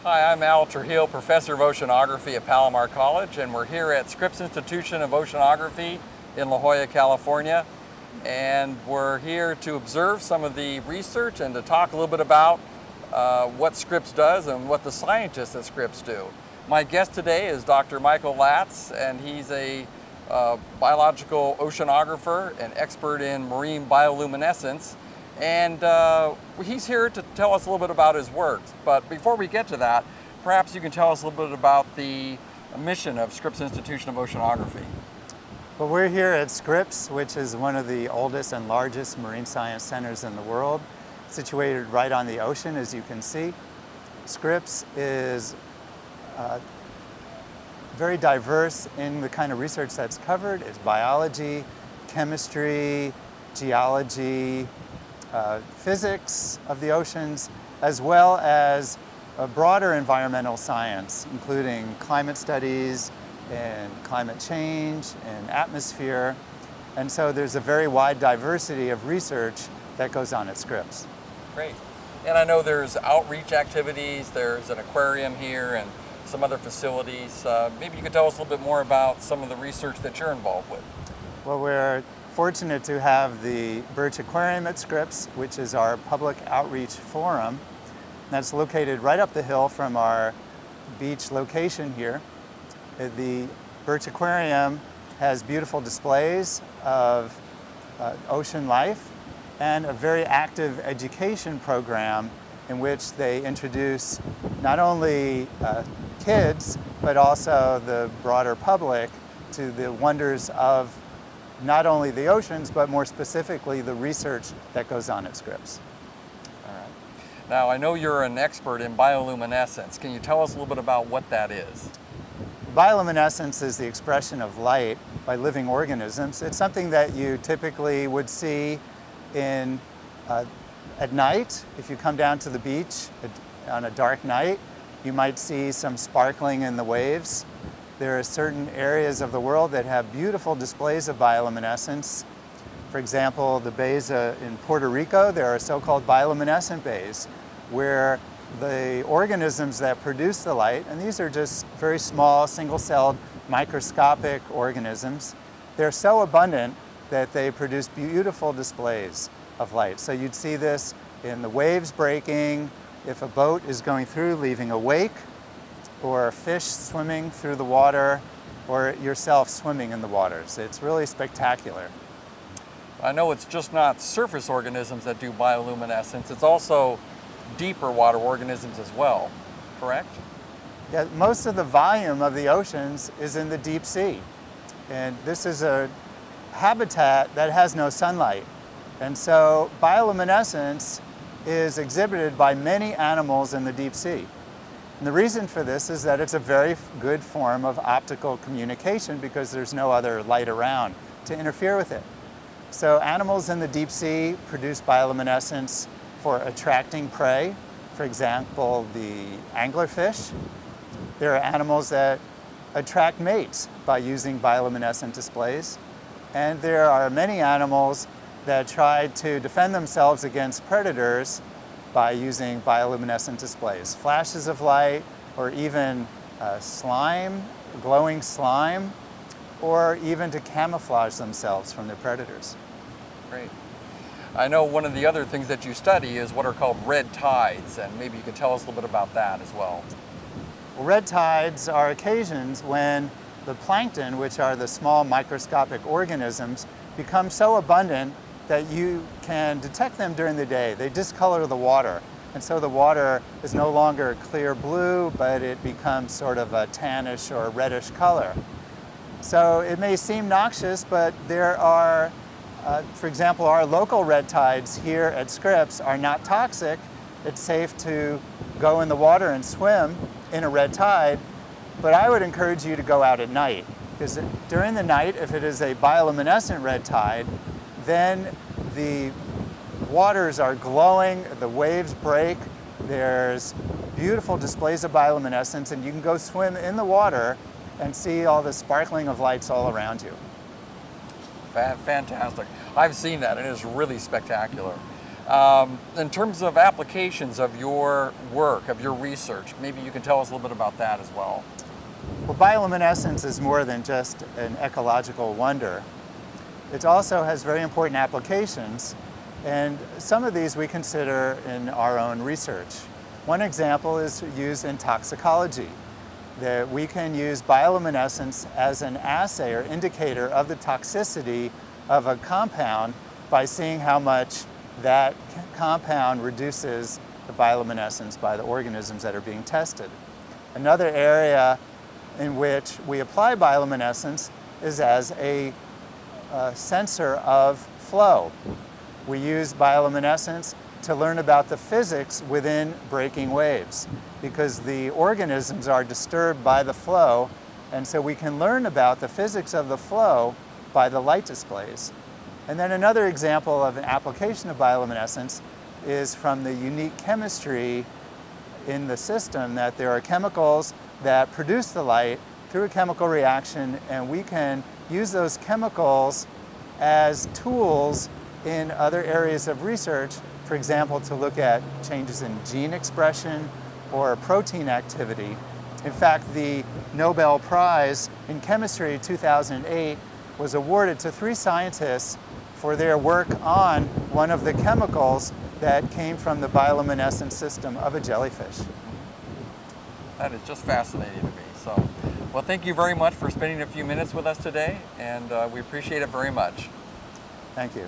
Hi, I'm Al Trujillo, Professor of Oceanography at Palomar College, and we're here at Scripps Institution of Oceanography in La Jolla, California. And we're here to observe some of the research and to talk a little bit about what Scripps does and what the scientists at Scripps do. My guest today is Dr. Michael Latz, and he's a biological oceanographer and expert in marine bioluminescence. And he's here to tell us a little bit about his work. But before we get to that, perhaps you can tell us a little bit about the mission of Scripps Institution of Oceanography. Well, we're here at Scripps, which is one of the oldest and largest marine science centers in the world, situated right on the ocean, as you can see. Scripps is very diverse in the kind of research that's covered. It's biology, chemistry, geology, physics of the oceans, as well as a broader environmental science, including climate studies and climate change and atmosphere. And so there's a very wide diversity of research that goes on at Scripps. Great. And I know there's outreach activities, there's an aquarium here and some other facilities. Maybe you could tell us a little bit more about some of the research that you're involved with. Well, we're fortunate to have the Birch Aquarium at Scripps, which is our public outreach forum. That's located right up the hill from our beach location here. The Birch Aquarium has beautiful displays of ocean life and a very active education program in which they introduce not only kids, but also the broader public to the wonders of not only the oceans, but more specifically the research that goes on at Scripps. All right. Now, I know you're an expert in bioluminescence. Can you tell us a little bit about what that is? Bioluminescence is the expression of light by living organisms. It's something that you typically would see at night. If you come down to the beach on a dark night, you might see some sparkling in the waves. There are certain areas of the world that have beautiful displays of bioluminescence. For example, the bays in Puerto Rico, there are so-called bioluminescent bays, where the organisms that produce the light, and these are just very small, single-celled, microscopic organisms, they're so abundant that they produce beautiful displays of light. So you'd see this in the waves breaking, if a boat is going through, leaving a wake, or a fish swimming through the water, or yourself swimming in the waters. It's really spectacular. I know it's just not surface organisms that do bioluminescence, it's also deeper water organisms as well, correct? Yeah, most of the volume of the oceans is in the deep sea. And this is a habitat that has no sunlight. And so bioluminescence is exhibited by many animals in the deep sea. And the reason for this is that it's a very good form of optical communication because there's no other light around to interfere with it. So animals in the deep sea produce bioluminescence for attracting prey. For example, the anglerfish. There are animals that attract mates by using bioluminescent displays. And there are many animals that try to defend themselves against predators by using bioluminescent displays. Flashes of light, or even slime, glowing slime, or even to camouflage themselves from their predators. Great. I know one of the other things that you study is what are called red tides, and maybe you could tell us a little bit about that as well. Well, red tides are occasions when the plankton, which are the small microscopic organisms, become so abundant that you can detect them during the day. They discolor the water. And so the water is no longer clear blue, but it becomes sort of a tannish or reddish color. So it may seem noxious, but there are, for example, our local red tides here at Scripps are not toxic. It's safe to go in the water and swim in a red tide, but I would encourage you to go out at night, because during the night, if it is a bioluminescent red tide, then the waters are glowing, the waves break, there's beautiful displays of bioluminescence, and you can go swim in the water and see all the sparkling of lights all around you. Fantastic. I've seen that, and it is really spectacular. In terms of applications of your work, of your research, maybe you can tell us a little bit about that as well. Well, bioluminescence is more than just an ecological wonder. It also has very important applications, and some of these we consider in our own research. One example is used in toxicology, that we can use bioluminescence as an assay or indicator of the toxicity of a compound by seeing how much that compound reduces the bioluminescence by the organisms that are being tested. Another area in which we apply bioluminescence is as a sensor of flow. We use bioluminescence to learn about the physics within breaking waves, because the organisms are disturbed by the flow, and so we can learn about the physics of the flow by the light displays. And then another example of an application of bioluminescence is from the unique chemistry in the system, that there are chemicals that produce the light through a chemical reaction, and we can use those chemicals as tools in other areas of research, for example, to look at changes in gene expression or protein activity. In fact, the Nobel Prize in Chemistry 2008 was awarded to 3 scientists for their work on one of the chemicals that came from the bioluminescent system of a jellyfish. That is just fascinating to me. So, well, thank you very much for spending a few minutes with us today, and we appreciate it very much. Thank you.